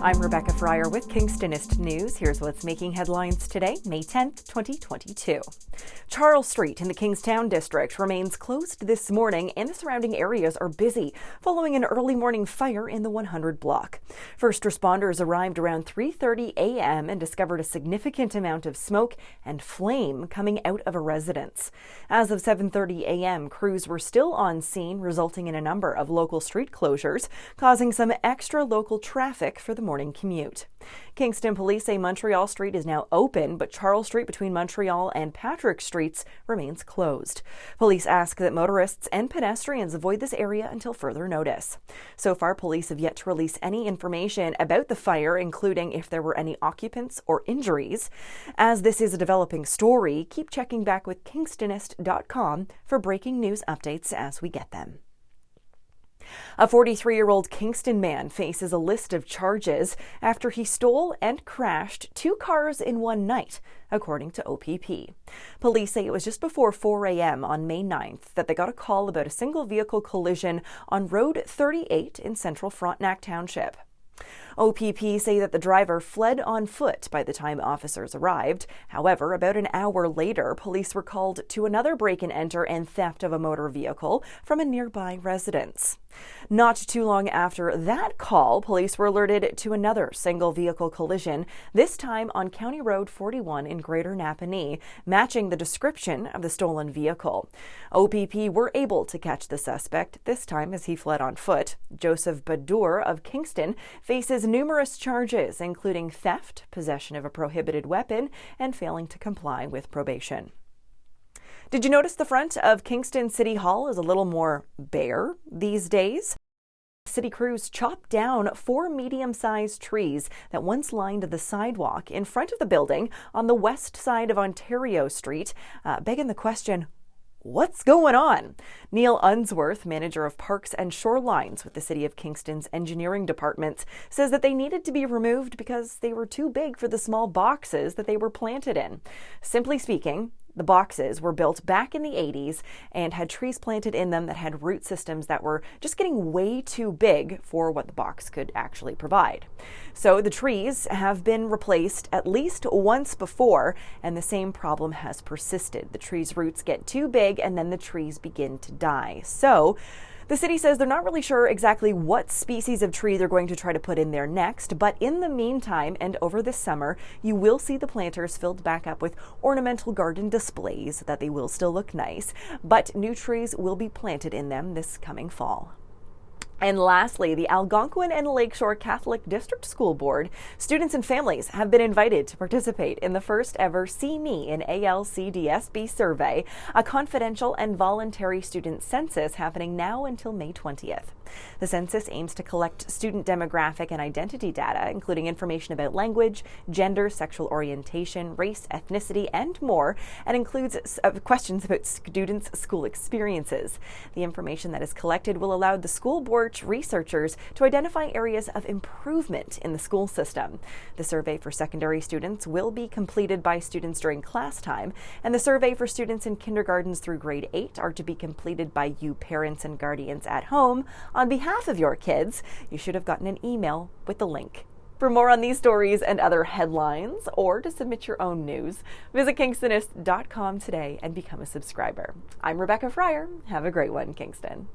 I'm Rebecca Fryer with Kingstonist News. Here's what's making headlines today, May 10th, 2022. Charles Street in the Kingstown district remains closed this morning, and the surrounding areas are busy following an early morning fire in the 100 block. First responders arrived around 3:30 a.m. and discovered a significant amount of smoke and flame coming out of a residence. As of 7:30 a.m., crews were still on scene, resulting in a number of local street closures, causing some extra local traffic for the morning commute. Kingston police say Montreal Street is now open, but Charles Street between Montreal and Patrick Streets remains closed. Police ask that motorists and pedestrians avoid this area until further notice. So far, police have yet to release any information about the fire, including if there were any occupants or injuries. As this is a developing story, keep checking back with Kingstonist.com for breaking news updates as we get them. A 43-year-old Kingston man faces a list of charges after he stole and crashed 2 cars in one night, according to OPP. Police say it was just before 4 a.m. on May 9th that they got a call about a single vehicle collision on Road 38 in central Frontenac Township. OPP say that the driver fled on foot by the time officers arrived. However, about an hour later, police were called to another break-and-enter and theft of a motor vehicle from a nearby residence. Not too long after that call, police were alerted to another single vehicle collision, this time on County Road 41 in Greater Napanee, matching the description of the stolen vehicle. OPP were able to catch the suspect, this time as he fled on foot. Joseph Badur of Kingston faces numerous charges, including theft, possession of a prohibited weapon, and failing to comply with probation. Did you notice the front of Kingston City Hall is a little more bare these days? City crews chopped down 4 medium-sized trees that once lined the sidewalk in front of the building on the west side of Ontario Street, begging the question, what's going on? Neil Unsworth, manager of Parks and Shorelines with the City of Kingston's engineering department, says that they needed to be removed because they were too big for the small boxes that they were planted in. Simply speaking, the boxes were built back in the 80s and had trees planted in them that had root systems that were just getting way too big for what the box could actually provide. So the trees have been replaced at least once before, and the same problem has persisted. The trees' roots get too big and then the trees begin to die. So the city says they're not really sure exactly what species of tree they're going to try to put in there next, but in the meantime and over this summer, you will see the planters filled back up with ornamental garden displays that they will still look nice, but new trees will be planted in them this coming fall. And lastly, the Algonquin and Lakeshore Catholic District School Board students and families have been invited to participate in the first ever See Me in ALCDSB survey, a confidential and voluntary student census happening now until May 20th. The census aims to collect student demographic and identity data, including information about language, gender, sexual orientation, race, ethnicity, and more, and includes questions about students' school experiences. The information that is collected will allow the school board researchers to identify areas of improvement in the school system. The survey for secondary students will be completed by students during class time, and the survey for students in kindergartens through grade 8 are to be completed by you parents and guardians at home on behalf of your kids. You should have gotten an email with the link. For more on these stories and other headlines, or to submit your own news, visit Kingstonist.com today and become a subscriber. I'm Rebecca Fryer. Have a great one, Kingston.